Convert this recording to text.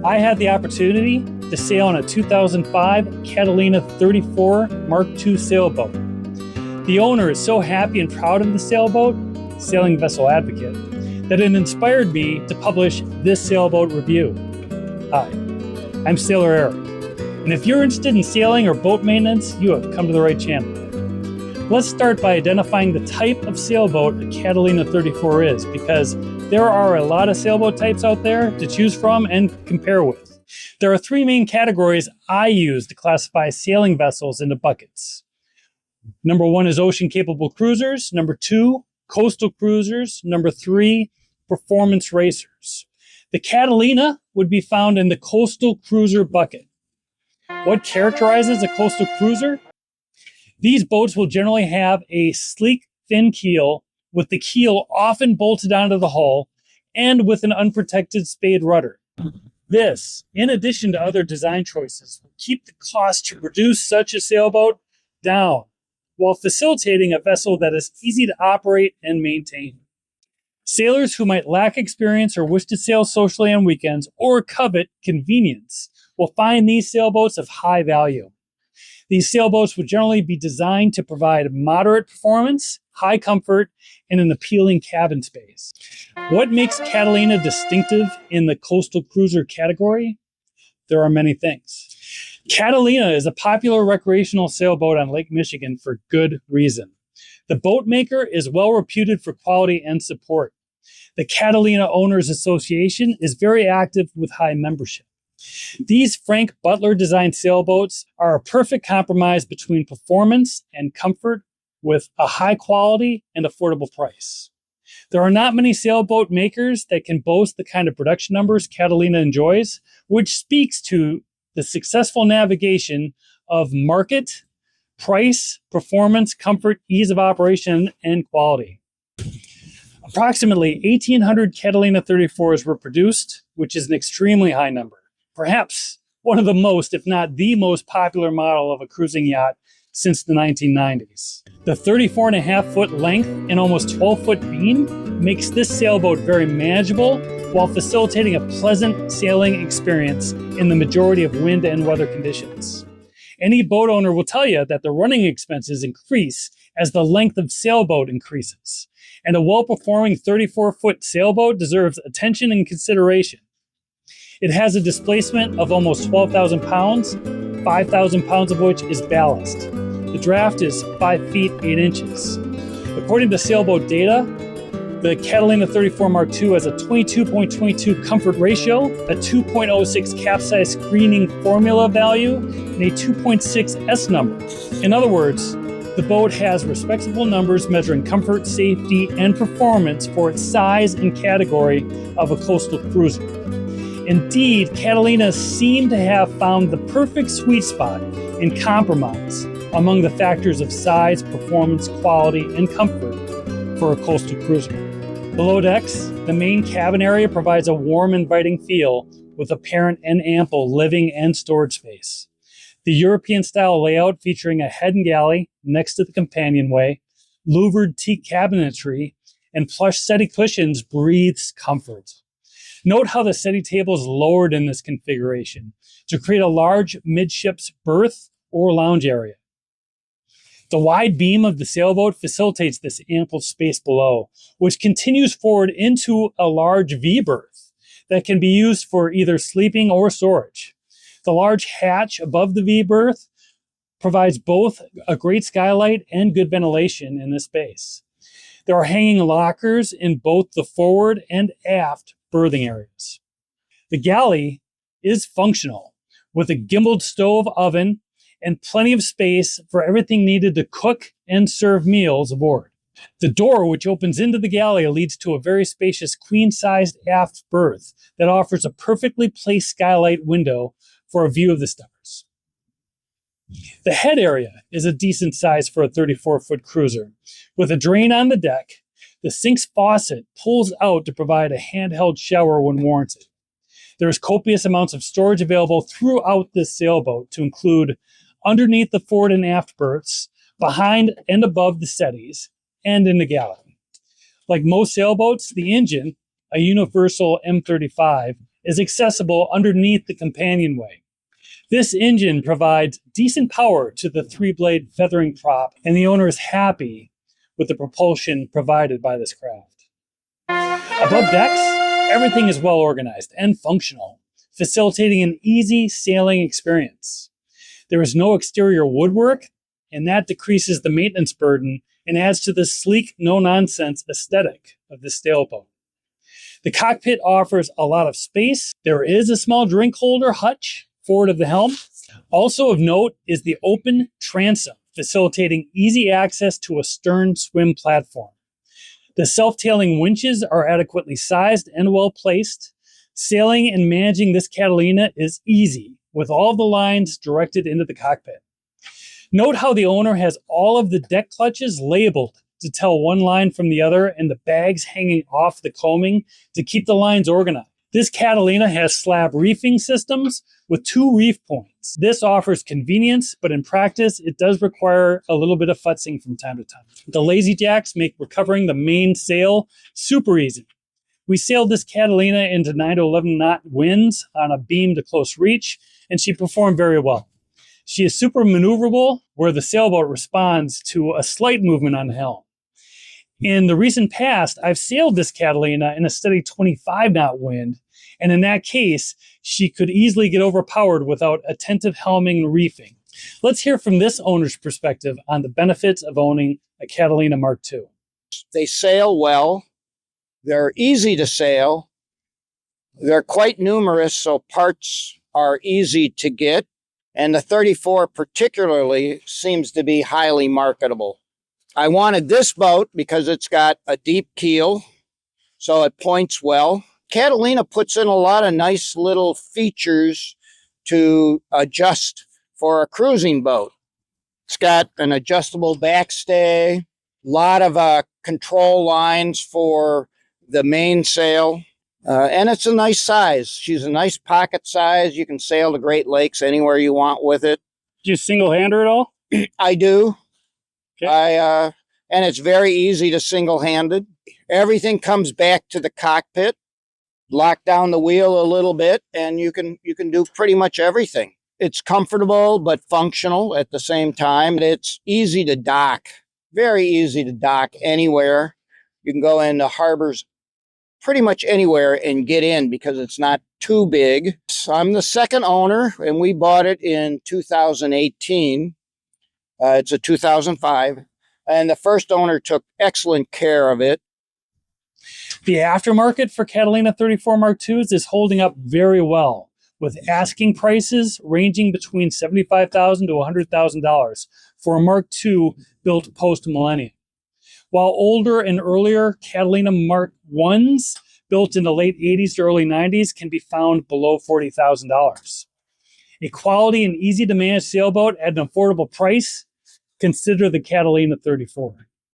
I had the opportunity to sail on a 2005 Catalina 34 Mark II sailboat. The owner is so happy and proud of the sailboat, Sailing Vessel Advocate, that it inspired me to publish this sailboat review. Hi, I'm Sailor Eric, and if you're interested in sailing or boat maintenance, you have come to the right channel. Let's start by identifying the type of sailboat a Catalina 34 is, because there are a lot of sailboat types out there to choose from and compare with. There are three main categories I use to classify sailing vessels into buckets. Number one is ocean-capable cruisers. Number two, coastal cruisers. Number three, performance racers. The Catalina would be found in the coastal cruiser bucket. What characterizes a coastal cruiser? These boats will generally have a sleek, thin keel, with the keel often bolted onto the hull and with an unprotected spade rudder. This, in addition to other design choices, will keep the cost to produce such a sailboat down, while facilitating a vessel that is easy to operate and maintain. Sailors who might lack experience or wish to sail socially on weekends or covet convenience will find these sailboats of high value. These sailboats would generally be designed to provide moderate performance, high comfort, and an appealing cabin space. What makes Catalina distinctive in the coastal cruiser category? There are many things. Catalina is a popular recreational sailboat on Lake Michigan for good reason. The boat maker is well reputed for quality and support. The Catalina Owners Association is very active with high membership. These Frank Butler designed sailboats are a perfect compromise between performance and comfort with a high quality and affordable price. There are not many sailboat makers that can boast the kind of production numbers Catalina enjoys, which speaks to the successful navigation of market, price, performance, comfort, ease of operation, and quality. Approximately 1,800 Catalina 34s were produced, which is an extremely high number. Perhaps one of the most, if not the most popular model of a cruising yacht since the 1990s. The 34.5-foot length and almost 12-foot beam makes this sailboat very manageable while facilitating a pleasant sailing experience in the majority of wind and weather conditions. Any boat owner will tell you that the running expenses increase as the length of sailboat increases, and a well-performing 34-foot sailboat deserves attention and consideration. It has a displacement of almost 12,000 pounds, 5,000 pounds of which is ballast. The draft is 5 feet 8 inches. According to sailboat data, the Catalina 34 Mark II has a 22.22 comfort ratio, a 2.06 capsize screening formula value, and a 2.6 S number. In other words, the boat has respectable numbers measuring comfort, safety, and performance for its size and category of a coastal cruiser. Indeed, Catalinas seem to have found the perfect sweet spot in compromise among the factors of size, performance, quality, and comfort for a coastal cruiser. Below decks, the main cabin area provides a warm, inviting feel with apparent and ample living and storage space. The European-style layout featuring a head and galley next to the companionway, louvered teak cabinetry, and plush settee cushions breathes comfort. Note how the settee table is lowered in this configuration to create a large midships berth or lounge area. The wide beam of the sailboat facilitates this ample space below, which continues forward into a large V-berth that can be used for either sleeping or storage. The large hatch above the V-berth provides both a great skylight and good ventilation in this space. There are hanging lockers in both the forward and aft berthing areas. The galley is functional with a gimbaled stove oven and plenty of space for everything needed to cook and serve meals aboard. The door, which opens into the galley, leads to a very spacious queen-sized aft berth that offers a perfectly placed skylight window for a view of the stars. The head area is a decent size for a 34-foot cruiser. With a drain on the deck, the sink's faucet pulls out to provide a handheld shower when warranted. There is copious amounts of storage available throughout this sailboat to include underneath the forward and aft berths, behind and above the settees, and in the galley. Like most sailboats, the engine, a universal M35, is accessible underneath the companionway. This engine provides decent power to the three-blade feathering prop, and the owner is happy with the propulsion provided by this craft. Above decks, everything is well organized and functional, facilitating an easy sailing experience. There is no exterior woodwork, and that decreases the maintenance burden and adds to the sleek, no-nonsense aesthetic of this sailboat. The cockpit offers a lot of space. There is a small drink holder hutch forward of the helm. Also of note is the open transom, facilitating easy access to a stern swim platform. The self-tailing winches are adequately sized and well placed. Sailing and managing this Catalina is easy, with all the lines directed into the cockpit. Note how the owner has all of the deck clutches labeled to tell one line from the other and the bags hanging off the coaming to keep the lines organized. This Catalina has slab reefing systems with 2 reef points. This offers convenience, but in practice, it does require a little bit of futzing from time to time. The lazy jacks make recovering the main sail super easy. We sailed this Catalina into 9 to 11 knot winds on a beam to close reach, and she performed very well. She is super maneuverable, where the sailboat responds to a slight movement on the helm. In the recent past, I've sailed this Catalina in a steady 25 knot wind, and in that case, she could easily get overpowered without attentive helming and reefing. Let's hear from this owner's perspective on the benefits of owning a Catalina Mark II. They sail well. They're easy to sail. They're quite numerous, so parts are easy to get. And the 34 particularly seems to be highly marketable. I wanted this boat because it's got a deep keel, so it points well. Catalina puts in a lot of nice little features to adjust for a cruising boat. It's got an adjustable backstay, a lot of control lines for the mainsail, and it's a nice size. She's a nice pocket size. You can sail the Great Lakes anywhere you want with it. Do you single-hand her at all? I do. Okay. And it's very easy to single-handed. Everything comes back to the cockpit. Lock down the wheel a little bit, and you can do pretty much everything. It's comfortable but functional at the same time. It's easy to dock, very easy to dock anywhere. You can go into harbors pretty much anywhere and get in because it's not too big. So I'm the second owner, and we bought it in 2018. It's a 2005, and the first owner took excellent care of it. The aftermarket for Catalina 34 Mark IIs is holding up very well, with asking prices ranging between $75,000 to $100,000 for a Mark II built post-millennium. While older and earlier Catalina Mark Is built in the late 80s to early 90s can be found below $40,000. A quality and easy to manage sailboat at an affordable price? Consider the Catalina 34.